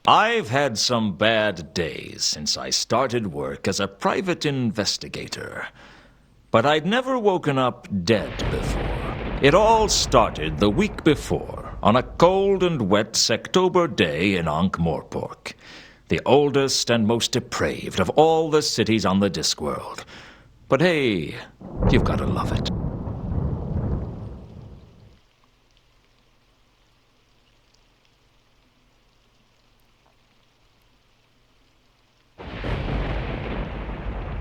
I've had some bad days since I started work as a private investigator. But I'd never woken up dead before. It all started the week before, on a cold and wet Sectober day in Ankh-Morpork, the oldest and most depraved of all the cities on the Discworld. But hey, you've got to love it.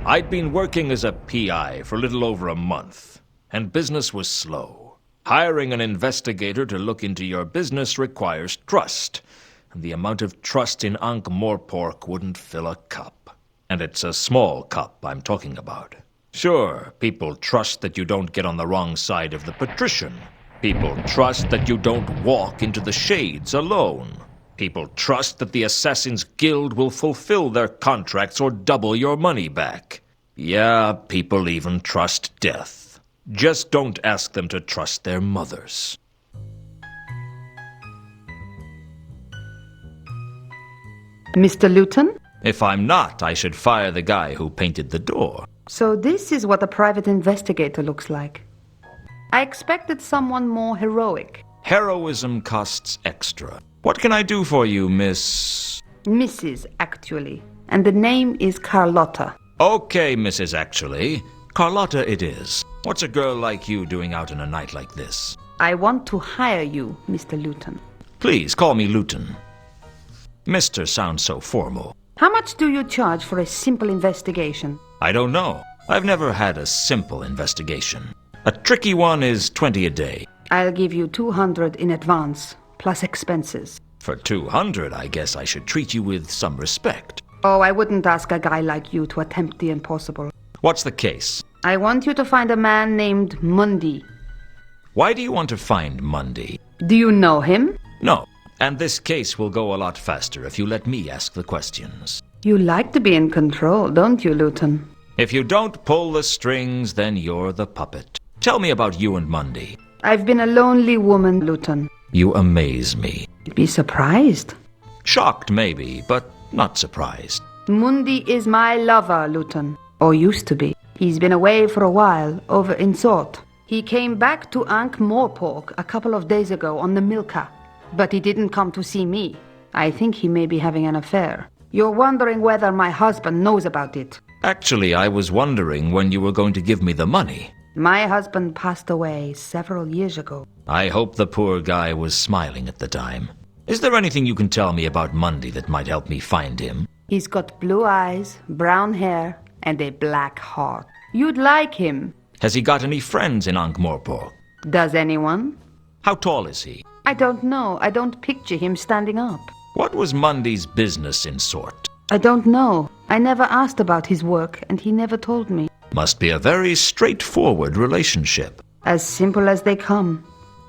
I'd been working as a PI for a little over a month, and business was slow. Hiring an investigator to look into your business requires trust, and the amount of trust in Ankh-Morpork wouldn't fill a cup. And it's a small cup I'm talking about. Sure, people trust that you don't get on the wrong side of the patrician. People trust that you don't walk into the shades alone. People trust that the Assassin's Guild will fulfill their contracts or double your money back. Yeah, people even trust death. Just don't ask them to trust their mothers. Mr. Luton? If I'm not, I should fire the guy who painted the door. So this is what a private investigator looks like. I expected someone more heroic. Heroism costs extra. What can I do for you, Miss... Mrs., actually. And the name is Carlotta. Okay, Mrs. Actually. Carlotta it is. What's a girl like you doing out in a night like this? I want to hire you, Mr. Luton. Please, call me Luton. Mr. sounds so formal. How much do you charge for a simple investigation? I don't know. I've never had a simple investigation. A tricky one is 20 a day. I'll give you 200 in advance, plus expenses. For 200, I guess I should treat you with some respect. Oh, I wouldn't ask a guy like you to attempt the impossible. What's the case? I want you to find a man named Mundy. Why do you want to find Mundy? Do you know him? No, and this case will go a lot faster if you let me ask the questions. You like to be in control, don't you, Luton? If you don't pull the strings, then you're the puppet. Tell me about you and Mundy. I've been a lonely woman, Luton. You amaze me. You'd be surprised. Shocked, maybe, but not surprised. Mundy is my lover, Luton. Or used to be. He's been away for a while, over in Sort. He came back to Ankh-Morpork a couple of days ago on the Milka. But he didn't come to see me. I think he may be having an affair. You're wondering whether my husband knows about it. Actually, I was wondering when you were going to give me the money. My husband passed away several years ago. I hope the poor guy was smiling at the time. Is there anything you can tell me about Mundy that might help me find him? He's got blue eyes, brown hair, and a black heart. You'd like him. Has he got any friends in Ankh-Morpork? Does anyone? How tall is he? I don't know. I don't picture him standing up. What was Mundy's business in sort? I don't know. I never asked about his work, and he never told me. Must be a very straightforward relationship. As simple as they come.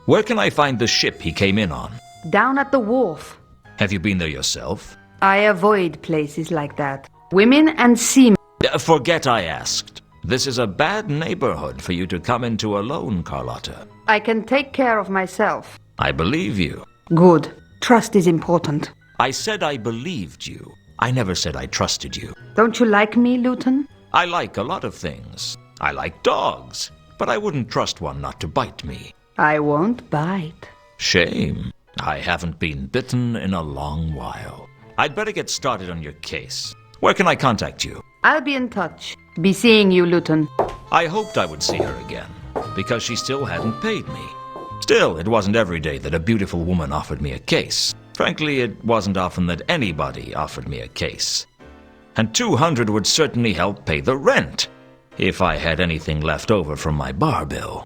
Where can I find the ship he came in on? Down at the wharf. Have you been there yourself? I avoid places like that. Women and seamen. Forget I asked. This is a bad neighborhood for you to come into alone, Carlotta. I can take care of myself. I believe you. Good. Trust is important. I said I believed you. I never said I trusted you. Don't you like me, Luton? I like a lot of things. I like dogs, but I wouldn't trust one not to bite me. I won't bite. Shame. I haven't been bitten in a long while. I'd better get started on your case. Where can I contact you? I'll be in touch. Be seeing you, Luton. I hoped I would see her again, because she still hadn't paid me. Still, it wasn't every day that a beautiful woman offered me a case. Frankly, it wasn't often that anybody offered me a case. And 200 would certainly help pay the rent, if I had anything left over from my bar bill.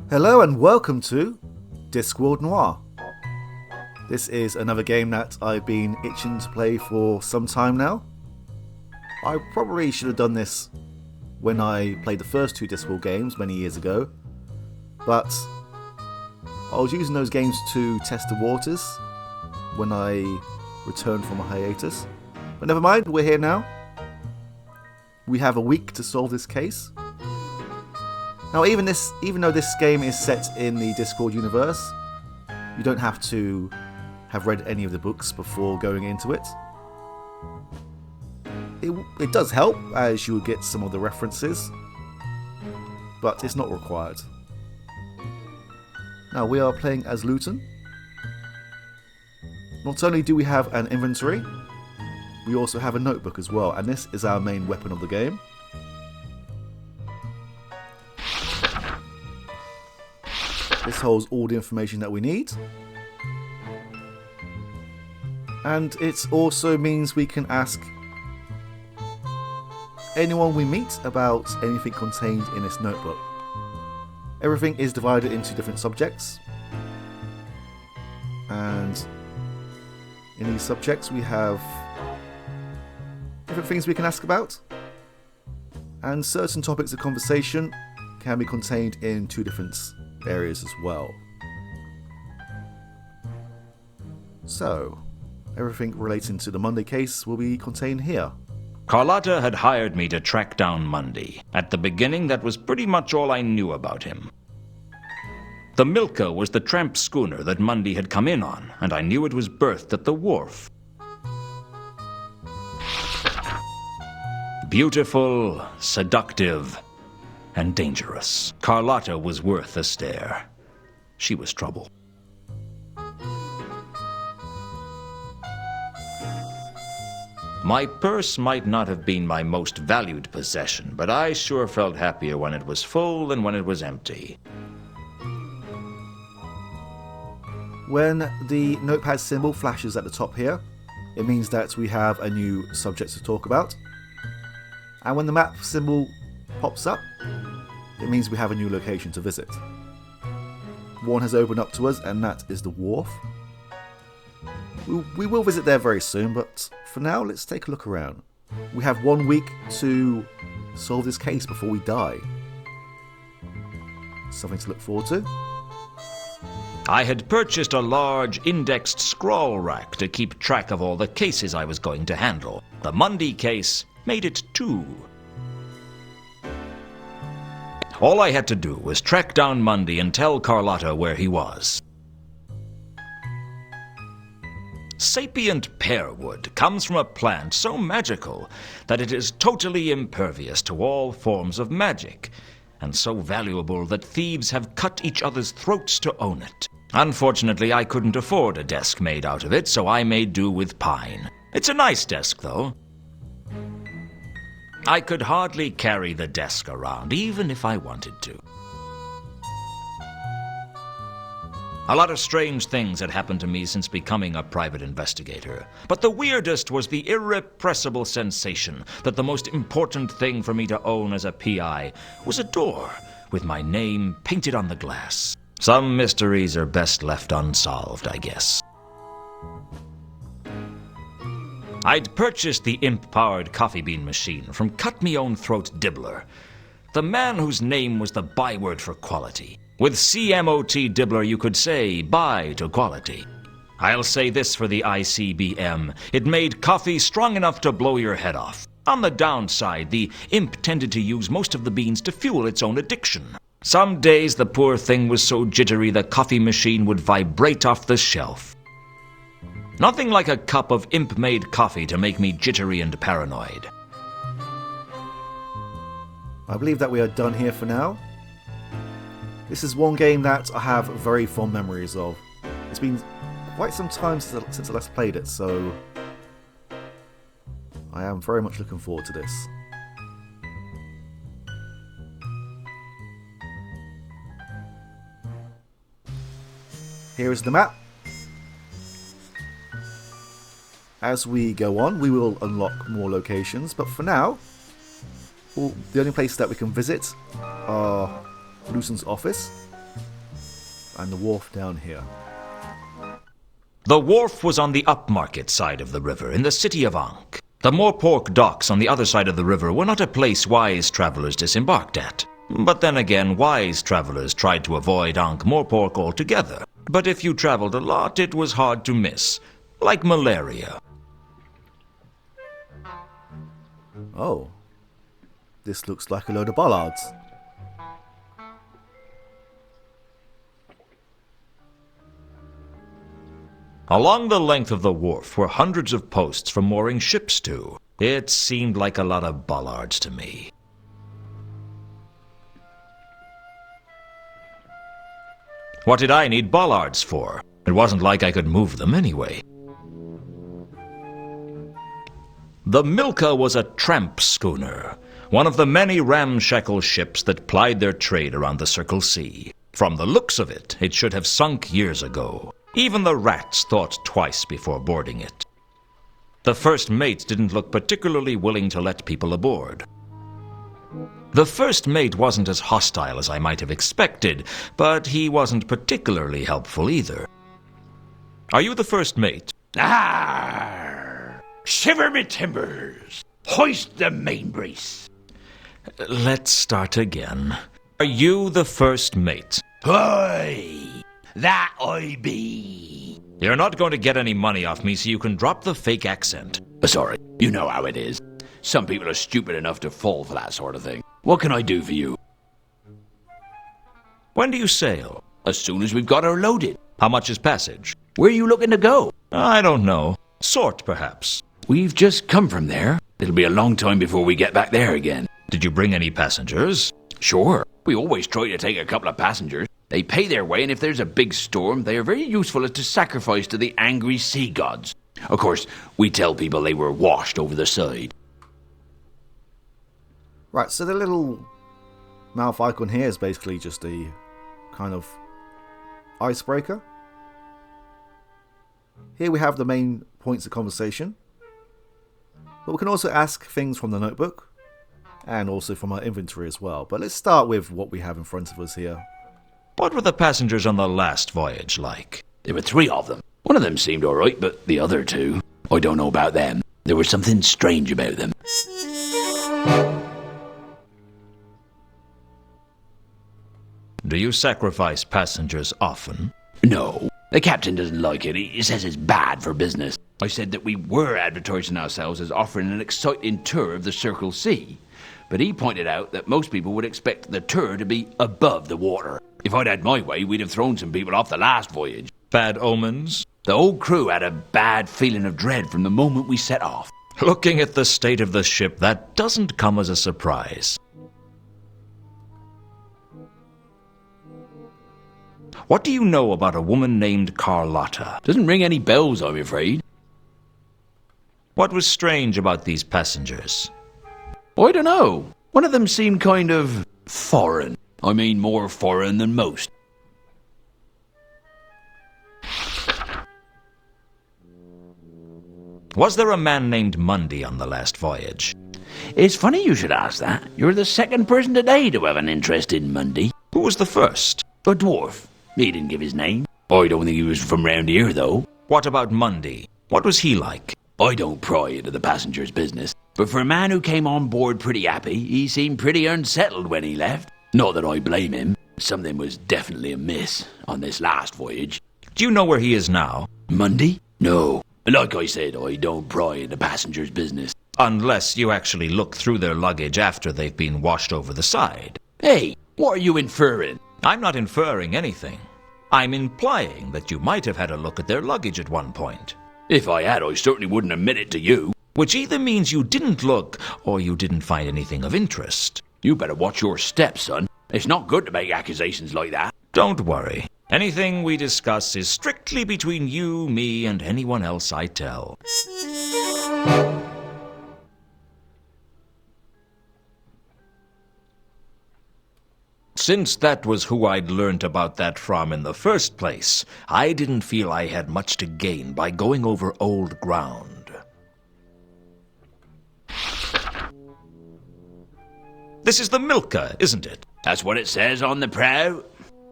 Hello and welcome to Discworld Noir. This is another game that I've been itching to play for some time now. I probably should have done this when I played the first two Discworld games many years ago, but I was using those games to test the waters when I returned from a hiatus. But never mind, we're here now. We have a week to solve this case. Now, even though this game is set in the Discworld universe, you don't have to have read any of the books before going into it. It does help, as you will get some of the references, but it's not required. Now, we are playing as Luton. Not only do we have an inventory, we also have a notebook as well, and this is our main weapon of the game. This holds all the information that we need. And it also means we can ask anyone we meet about anything contained in this notebook. Everything is divided into different subjects. And in these subjects we have different things we can ask about. And certain topics of conversation can be contained in two different areas as well. So, everything relating to the Mundy case will be contained here. Carlotta had hired me to track down Mundy. At the beginning, that was pretty much all I knew about him. The Milka was the tramp schooner that Mundy had come in on, and I knew it was berthed at the wharf. Beautiful, seductive, and dangerous. Carlotta was worth a stare. She was trouble. My purse might not have been my most valued possession, but I sure felt happier when it was full than when it was empty. When the notepad symbol flashes at the top here, it means that we have a new subject to talk about. And when the map symbol pops up, it means we have a new location to visit. One has opened up to us, and that is the wharf. We will visit there very soon, but for now, let's take a look around. We have 1 week to solve this case before we die. Something to look forward to. I had purchased a large indexed scroll rack to keep track of all the cases I was going to handle. The Mundy case made it 2. All I had to do was track down Mundy and tell Carlotta where he was. Sapient pearwood comes from a plant so magical that it is totally impervious to all forms of magic, and so valuable that thieves have cut each other's throats to own it. Unfortunately, I couldn't afford a desk made out of it, so I made do with pine. It's a nice desk, though. I could hardly carry the desk around, even if I wanted to. A lot of strange things had happened to me since becoming a private investigator. But the weirdest was the irrepressible sensation that the most important thing for me to own as a PI was a door with my name painted on the glass. Some mysteries are best left unsolved, I guess. I'd purchased the imp-powered coffee bean machine from Cut-Me-Own-Throat Dibbler, the man whose name was the byword for quality. With CMOT Dibbler, you could say bye to quality. I'll say this for the ICBM. It made coffee strong enough to blow your head off. On the downside, the imp tended to use most of the beans to fuel its own addiction. Some days the poor thing was so jittery the coffee machine would vibrate off the shelf. Nothing like a cup of imp-made coffee to make me jittery and paranoid. I believe that we are done here for now. This is one game that I have very fond memories of. It's been quite some time since I last played it, so I am very much looking forward to this. Here is the map. As we go on, we will unlock more locations, but for now, the only places that we can visit are Luton's office and the wharf down here. The wharf was on the upmarket side of the river, in the city of Ankh. The Moorpork docks on the other side of the river were not a place wise travelers disembarked at. But then again, wise travelers tried to avoid Ankh-Morpork altogether. But if you traveled a lot, it was hard to miss, like malaria. Oh, this looks like a load of bollards. Along the length of the wharf were hundreds of posts for mooring ships to. It seemed like a lot of bollards to me. What did I need bollards for? It wasn't like I could move them anyway. The Milka was a tramp schooner, one of the many ramshackle ships that plied their trade around the Circle Sea. From the looks of it, it should have sunk years ago. Even the rats thought twice before boarding it. The first mate didn't look particularly willing to let people aboard. The first mate wasn't as hostile as I might have expected, but he wasn't particularly helpful either. Are you the first mate? Arr! Shiver me timbers! Hoist the main brace! Let's start again. Are you the first mate? Aye! That I be! You're not going to get any money off me, so you can drop the fake accent. Sorry, you know how it is. Some people are stupid enough to fall for that sort of thing. What can I do for you? When do you sail? As soon as we've got her loaded. How much is passage? Where are you looking to go? I don't know. Sort, perhaps. We've just come from there. It'll be a long time before we get back there again. Did you bring any passengers? Sure. We always try to take a couple of passengers. They pay their way, and if there's a big storm, they are very useful as to sacrifice to the angry sea gods. Of course, we tell people they were washed over the side. Right, so the little mouth icon here is basically just a kind of icebreaker. Here we have the main points of conversation. But we can also ask things from the notebook and also from our inventory as well. But let's start with what we have in front of us here. What were the passengers on the last voyage like? There were 3 of them. One of them seemed alright, but the other 2, I don't know about them. There was something strange about them. Do you sacrifice passengers often? No. The captain doesn't like it. He says it's bad for business. I said that we were advertising ourselves as offering an exciting tour of the Circle Sea. But he pointed out that most people would expect the tour to be above the water. If I'd had my way, we'd have thrown some people off the last voyage. Bad omens? The whole crew had a bad feeling of dread from the moment we set off. Looking at the state of the ship, that doesn't come as a surprise. What do you know about a woman named Carlotta? Doesn't ring any bells, I'm afraid. What was strange about these passengers? I don't know. One of them seemed kind of foreign. I mean, more foreign than most. Was there a man named Mundy on the last voyage? It's funny you should ask that. You're the second person today to have an interest in Mundy. Who was the first? A dwarf. He didn't give his name. I don't think he was from round here, though. What about Mundy? What was he like? I don't pry into the passenger's business, but for a man who came on board pretty happy, he seemed pretty unsettled when he left. Not that I blame him. Something was definitely amiss on this last voyage. Do you know where he is now? Mundy? No. Like I said, I don't pry into passenger's business. Unless you actually look through their luggage after they've been washed over the side. Hey, what are you inferring? I'm not inferring anything. I'm implying that you might have had a look at their luggage at one point. If I had, I certainly wouldn't admit it to you. Which either means you didn't look, or you didn't find anything of interest. You better watch your steps, son. It's not good to make accusations like that. Don't worry. Anything we discuss is strictly between you, me, and anyone else I tell. Since that was who I'd learnt about that from in the first place, I didn't feel I had much to gain by going over old ground. This is the Milka, isn't it? That's what it says on the prow.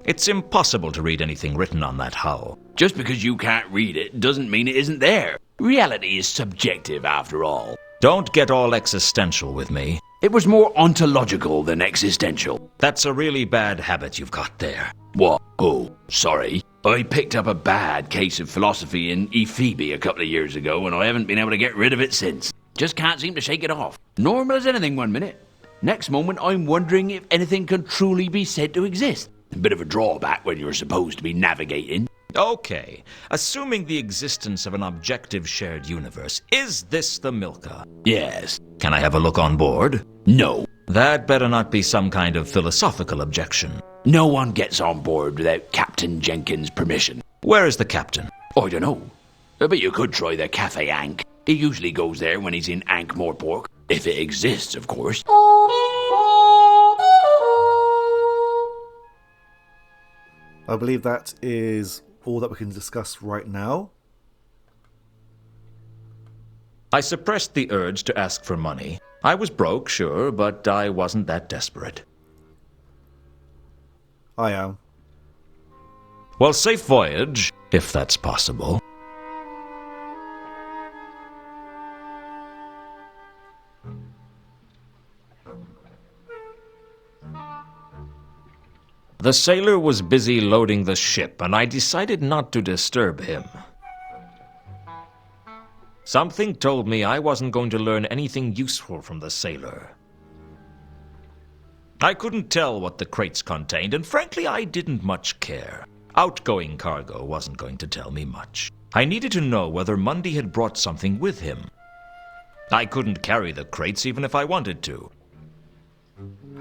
It's impossible to read anything written on that hull. Just because you can't read it doesn't mean it isn't there. Reality is subjective, after all. Don't get all existential with me. It was more ontological than existential. That's a really bad habit you've got there. What? Oh, sorry. I picked up a bad case of philosophy in Ephoebe a couple of years ago, and I haven't been able to get rid of it since. Just can't seem to shake it off. Normal as anything one minute. Next moment, I'm wondering if anything can truly be said to exist. A bit of a drawback when you're supposed to be navigating. Okay, assuming the existence of an objective shared universe, is this the Milka? Yes. Can I have a look on board? No. That better not be some kind of philosophical objection. No one gets on board without Captain Jenkins' permission. Where is the captain? I don't know. But you could try the Cafe Ankh. He usually goes there when he's in Ankh-Morpork. If it exists, of course. I believe that is all that we can discuss right now. I suppressed the urge to ask for money. I was broke, sure, but I wasn't that desperate. I am. Well, safe voyage, if that's possible. The sailor was busy loading the ship, and I decided not to disturb him. Something told me I wasn't going to learn anything useful from the sailor. I couldn't tell what the crates contained, and frankly, I didn't much care. Outgoing cargo wasn't going to tell me much. I needed to know whether Mundy had brought something with him. I couldn't carry the crates even if I wanted to.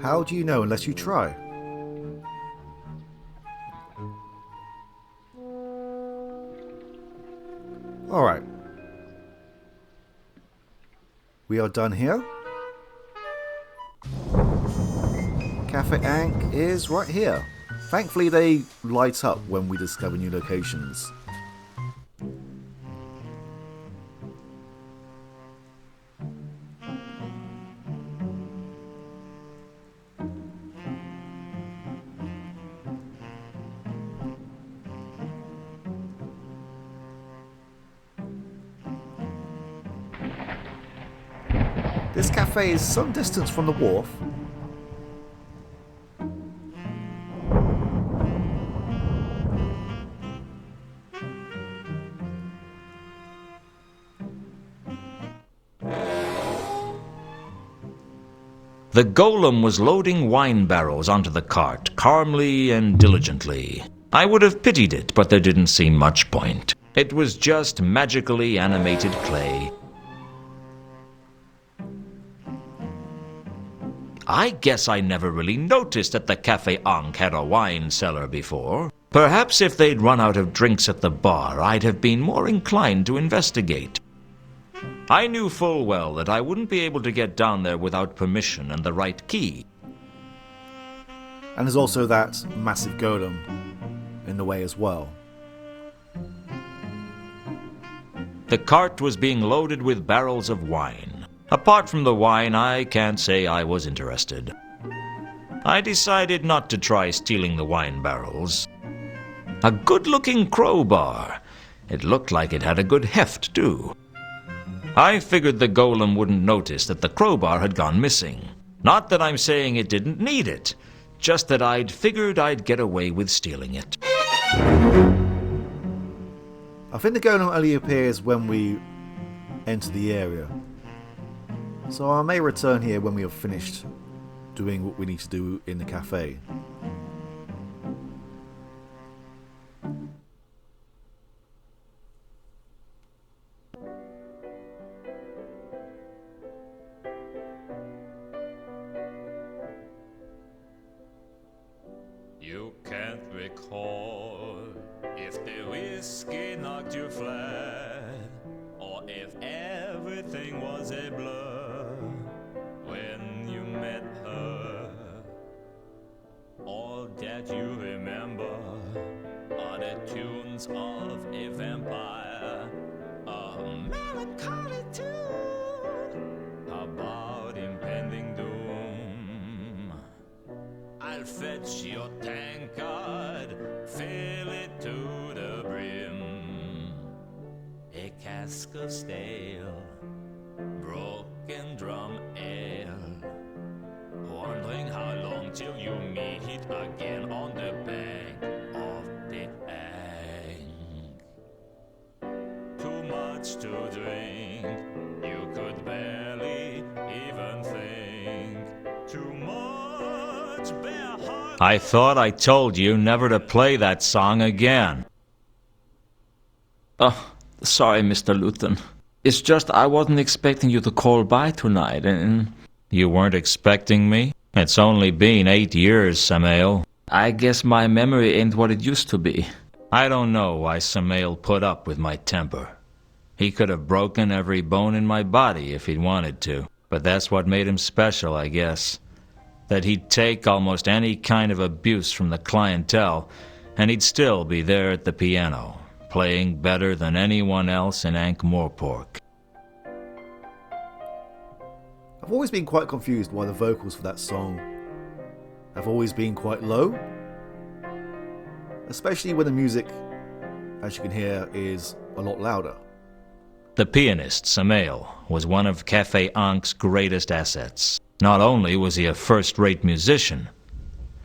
How do you know unless you try? Alright. We are done here. Cafe Ankh is right here. Thankfully they light up when we discover new locations. This cafe is some distance from the wharf. The golem was loading wine barrels onto the cart, calmly and diligently. I would have pitied it, but there didn't seem much point. It was just magically animated clay. I guess I never really noticed that the Cafe Ankh had a wine cellar before. Perhaps if they'd run out of drinks at the bar, I'd have been more inclined to investigate. I knew full well that I wouldn't be able to get down there without permission and the right key. And there's also that massive golem in the way as well. The cart was being loaded with barrels of wine. Apart from the wine, I can't say I was interested. I decided not to try stealing the wine barrels. A good-looking crowbar. It looked like it had a good heft, too. I figured the golem wouldn't notice that the crowbar had gone missing. Not that I'm saying it didn't need it, just that I'd figured I'd get away with stealing it. I think the golem only appears when we enter the area. So I may return here when we have finished doing what we need to do in the cafe. You can't recall if the whiskey knocked you flat, or if everything was a blur when you met her. All that you remember are the tunes of a vampire, a melancholy tune about impending doom. I'll fetch your tankard, fill it to the brim. A cask of stale, broken drum ale. Wondering how long till you meet again on the bank of the Ang. Too much to drink, you could barely even think. Too much bare heart. I thought I told you never to play that song again. Oh, sorry, Mr. Luton. It's just I wasn't expecting you to call by tonight, and... You weren't expecting me? It's only been 8 years, Samael. I guess my memory ain't what it used to be. I don't know why Samael put up with my temper. He could have broken every bone in my body if he'd wanted to. But that's what made him special, I guess. That he'd take almost any kind of abuse from the clientele, and he'd still be there at the piano, playing better than anyone else in Ankh-Morpork. I've always been quite confused why the vocals for that song have always been quite low. Especially when the music, as you can hear, is a lot louder. The pianist, Samael, was one of Cafe Ankh's greatest assets. Not only was he a first-rate musician,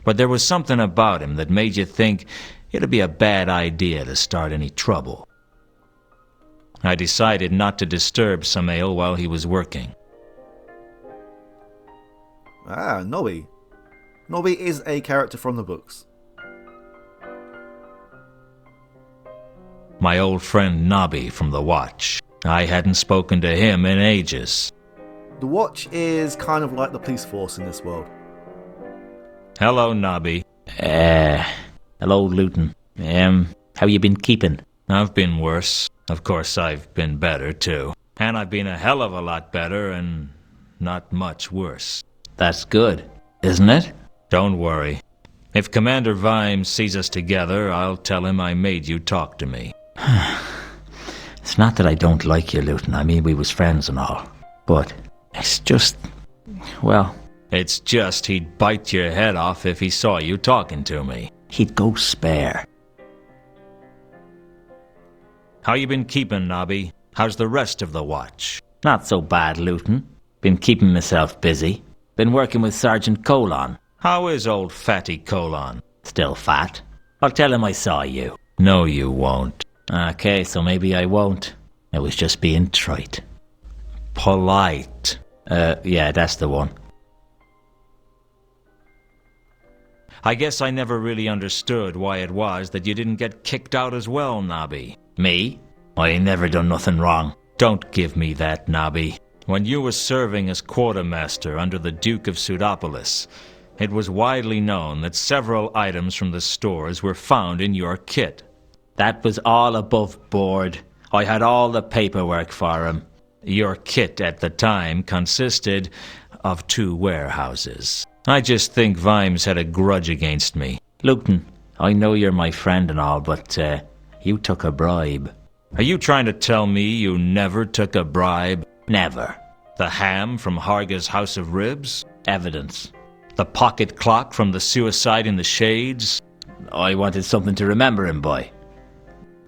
but there was something about him that made you think it'd be a bad idea to start any trouble. I decided not to disturb Samael while he was working. Ah, Nobby. Nobby is a character from the books. My old friend Nobby from The Watch. I hadn't spoken to him in ages. The Watch is kind of like the police force in this world. Hello, Nobby. Hello, Luton. How you been keeping? I've been worse. Of course, I've been better, too. And I've been a hell of a lot better and not much worse. That's good, isn't it? Don't worry. If Commander Vimes sees us together, I'll tell him I made you talk to me. It's not that I don't like you, Luton. I mean, we was friends and all. But it's just... well... It's just he'd bite your head off if he saw you talking to me. He'd go spare. How you been keeping, Nobby? How's the rest of the watch? Not so bad, Luton. Been keeping myself busy. Been working with Sergeant Colon. How is old Fatty Colon? Still fat. I'll tell him I saw you. No, you won't. Okay, so maybe I won't. I was just being trite. Polite. Yeah, that's the one. I guess I never really understood why it was that you didn't get kicked out as well, Nobby. Me? I ain't never done nothing wrong. Don't give me that, Nobby. When you were serving as quartermaster under the Duke of Pseudopolis, it was widely known that several items from the stores were found in your kit. That was all above board. I had all the paperwork for him. Your kit at the time consisted of 2 warehouses. I just think Vimes had a grudge against me. Luton, I know you're my friend and all, but you took a bribe. Are you trying to tell me you never took a bribe? Never. The ham from Harga's House of Ribs? Evidence. The pocket clock from the suicide in the shades? I wanted something to remember him by.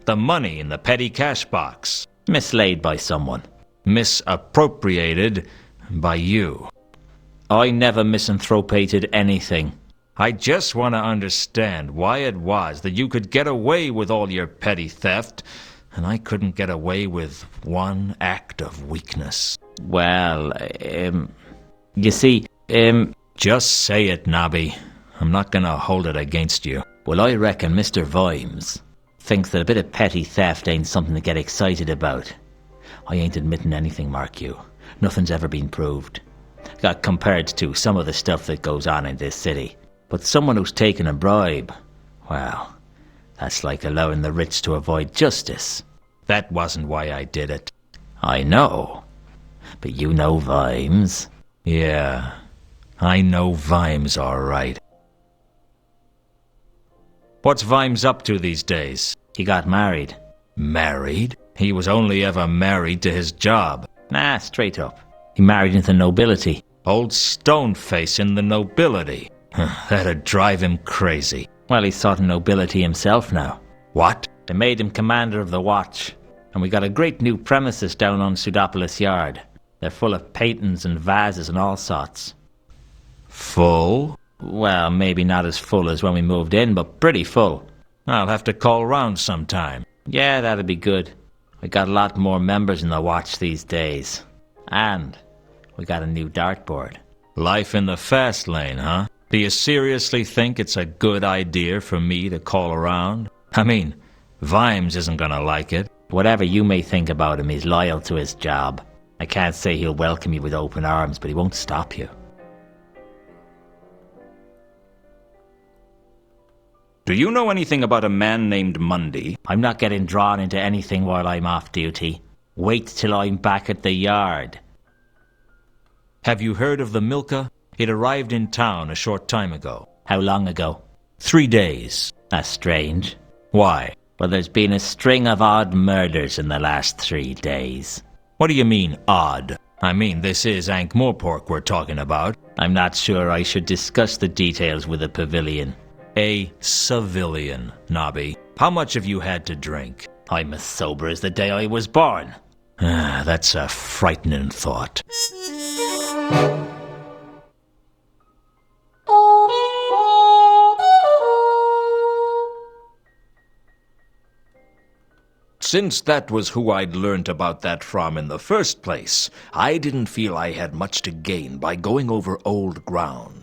The money in the petty cash box? Mislaid by someone. Misappropriated by you. I never misanthropated anything. I just want to understand why it was that you could get away with all your petty theft, and I couldn't get away with one act of weakness. Well, you see, Just say it, Nobby. I'm not gonna hold it against you. well, I reckon Mr. Vimes thinks that a bit of petty theft ain't something to get excited about. I ain't admitting anything, mark you. Nothing's ever been proved. Compared to some of the stuff that goes on in this city. But someone who's taken a bribe, well, that's like allowing the rich to avoid justice. That wasn't why I did it. I know. But you know Vimes. Yeah, I know Vimes all right. What's Vimes up to these days? He got married. Married? He was only ever married to his job. Nah, straight up. He married into nobility. Old Stoneface in the nobility. That'd drive him crazy. Well, he's sort of nobility himself now. What? They made him commander of the watch. And we got a great new premises down on Pseudopolis Yard. They're full of paintings and vases and all sorts. Full? Well, maybe not as full as when we moved in, but pretty full. I'll have to call round sometime. Yeah, that'd be good. We got a lot more members in the watch these days. And we got a new dartboard. Life in the fast lane, huh? Do you seriously think it's a good idea for me to call around? I mean, Vimes isn't gonna like it. Whatever you may think about him, he's loyal to his job. I can't say he'll welcome you with open arms, but he won't stop you. Do you know anything about a man named Mundy? I'm not getting drawn into anything while I'm off duty. Wait till I'm back at the yard. Have you heard of the Milka? It arrived in town a short time ago. How long ago? 3 days. That's strange. Why? Well, there's been a string of odd murders in the last 3 days. What do you mean, odd? I mean, this is Ankh-Morpork we're talking about. I'm not sure I should discuss the details with a pavilion. A civilian, Nobby. How much have you had to drink? I'm as sober as the day I was born. That's a frightening thought. Since that was who I'd learnt about that from in the first place, I didn't feel I had much to gain by going over old ground.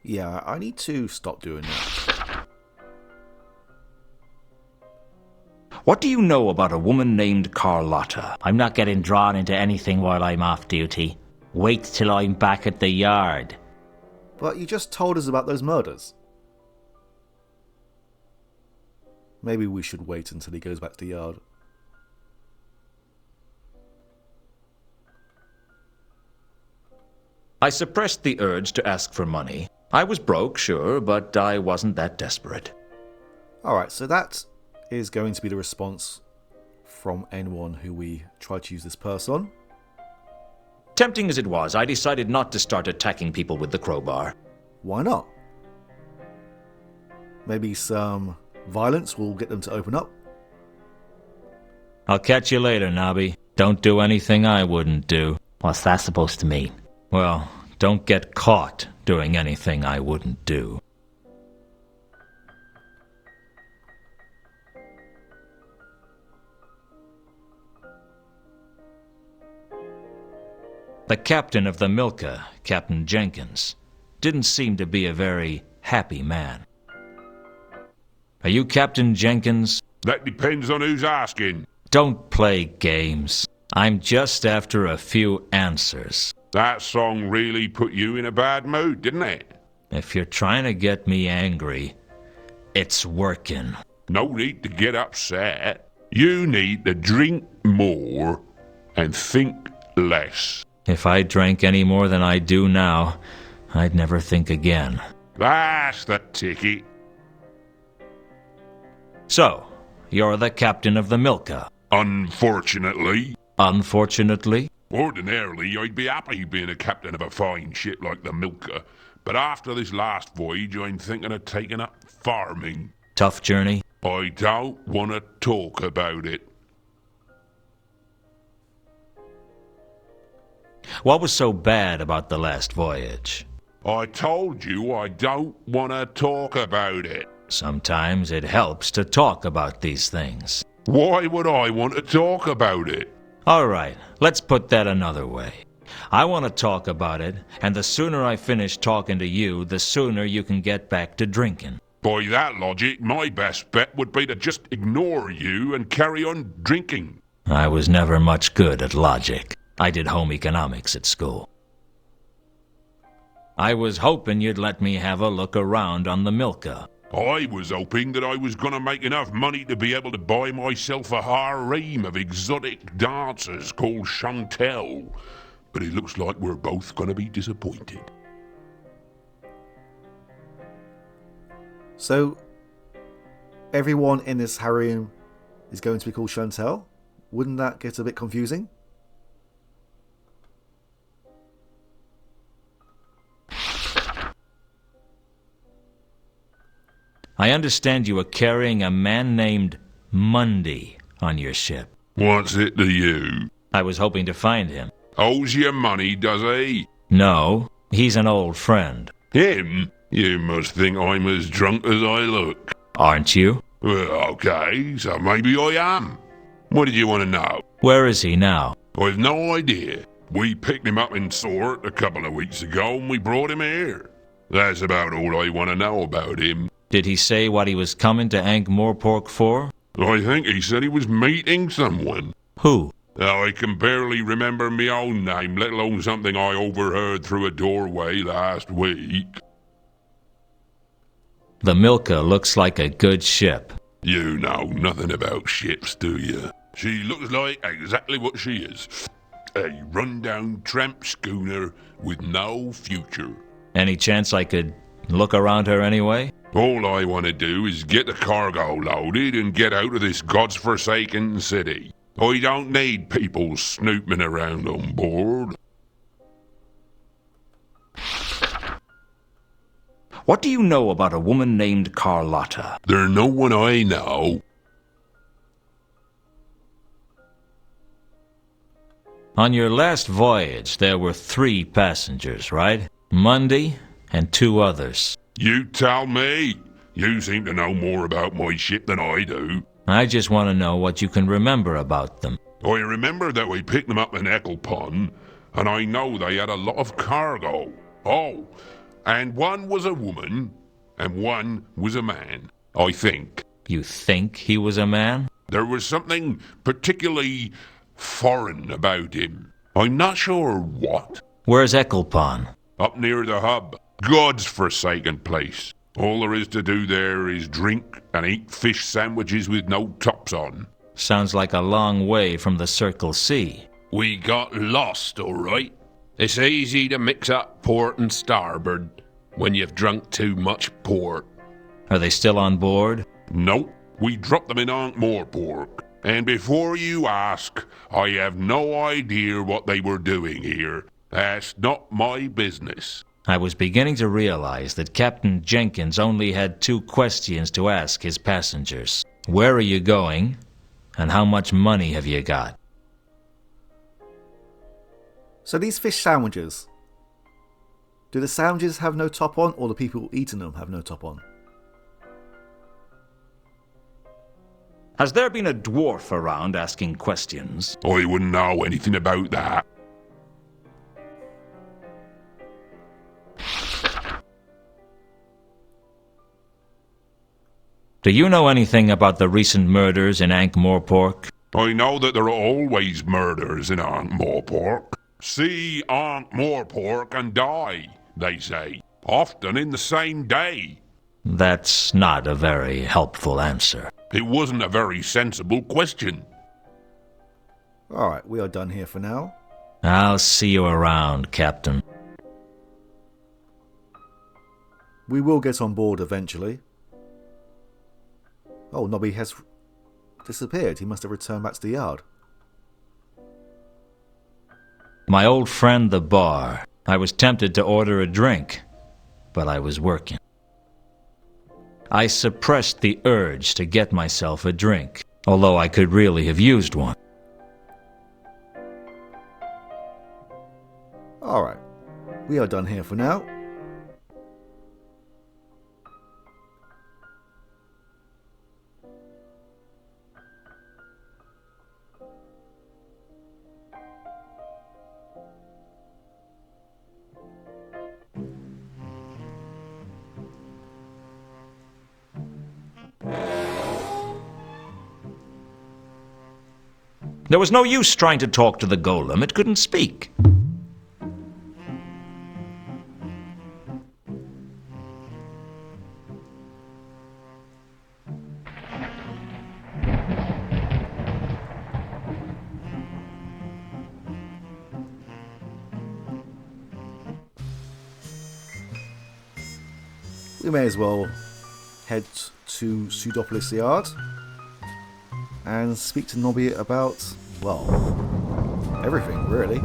Yeah, I need to stop doing that. What do you know about a woman named Carlotta? I'm not getting drawn into anything while I'm off duty. Wait till I'm back at the yard. But you just told us about those murders. Maybe we should wait until he goes back to the yard. I suppressed the urge to ask for money. I was broke, sure, but I wasn't that desperate. Alright, so that is going to be the response from anyone who we try to use this purse on. Tempting as it was, I decided not to start attacking people with the crowbar. Why not? Maybe some violence will get them to open up. I'll catch you later, Nobby. Don't do anything I wouldn't do. What's that supposed to mean? Well, don't get caught doing anything I wouldn't do. The captain of the Milka, Captain Jenkins, didn't seem to be a very happy man. Are you Captain Jenkins? That depends on who's asking. Don't play games. I'm just after a few answers. That song really put you in a bad mood, didn't it? If you're trying to get me angry, it's working. No need to get upset. You need to drink more and think less. If I drank any more than I do now, I'd never think again. That's the ticket. So, you're the captain of the Milka. Unfortunately. Unfortunately? Ordinarily, I'd be happy being a captain of a fine ship like the Milka, but after this last voyage, I'm thinking of taking up farming. Tough journey? I don't want to talk about it. What was so bad about the last voyage? I told you I don't want to talk about it. Sometimes it helps to talk about these things. Why would I want to talk about it? All right, let's put that another way. I want to talk about it, and the sooner I finish talking to you, the sooner you can get back to drinking. By that logic, my best bet would be to just ignore you and carry on drinking. I was never much good at logic. I did home economics at school. I was hoping you'd let me have a look around on the Milka. I was hoping that I was going to make enough money to be able to buy myself a harem of exotic dancers called Chantel. But it looks like we're both going to be disappointed. So, everyone in this harem is going to be called Chantel? Wouldn't that get a bit confusing? I understand you were carrying a man named Mundy on your ship. What's it to you? I was hoping to find him. Owes you money, does he? No, he's an old friend. Him? You must think I'm as drunk as I look. Aren't you? Well, okay, so maybe I am. What did you want to know? Where is he now? I've no idea. We picked him up in Sort a couple of weeks ago and we brought him here. That's about all I want to know about him. Did he say what he was coming to Ankh-Morpork for? I think he said he was meeting someone. Who? I can barely remember my own name, let alone something I overheard through a doorway last week. The Milka looks like a good ship. You know nothing about ships, do you? She looks like exactly what she is. A run-down tramp schooner with no future. Any chance I could look around her anyway? All I want to do is get the cargo loaded and get out of this god's-forsaken city. I don't need people snooping around on board. What do you know about a woman named Carlotta? There's no one I know. On your last voyage, there were 3 passengers, right? Mundy and 2 others. You tell me. You seem to know more about my ship than I do. I just want to know what you can remember about them. I remember that we picked them up in Ecclepon, and I know they had a lot of cargo. Oh, and one was a woman, and one was a man, I think. You think he was a man? There was something particularly foreign about him. I'm not sure what. Where's Ecclepon? Up near the hub. God's forsaken place. All there is to do there is drink and eat fish sandwiches with no tops on. Sounds like a long way from the Circle C. We got lost, all right. It's easy to mix up port and starboard when you've drunk too much port. Are they still on board? Nope. We dropped them in Ankh-Morpork. And before you ask, I have no idea what they were doing here. That's not my business. I was beginning to realize that Captain Jenkins only had 2 questions to ask his passengers. Where are you going? And how much money have you got? So these fish sandwiches, do the sandwiches have no top on, or the people eating them have no top on? Has there been a dwarf around asking questions? I wouldn't know anything about that. Do you know anything about the recent murders in Ankh-Morpork? I know that there are always murders in Ankh-Morpork. See Ankh-Morpork and die, they say. Often in the same day. That's not a very helpful answer. It wasn't a very sensible question. Alright, we are done here for now. I'll see you around, Captain. We will get on board eventually. Oh, Nobby has disappeared. He must have returned back to the yard. My old friend, the bar. I was tempted to order a drink, but I was working. I suppressed the urge to get myself a drink, although I could really have used one. Alright, we are done here for now. There was no use trying to talk to the golem. It couldn't speak. We may as well head to Pseudopolis Yard and speak to Nobby about, well, everything, really.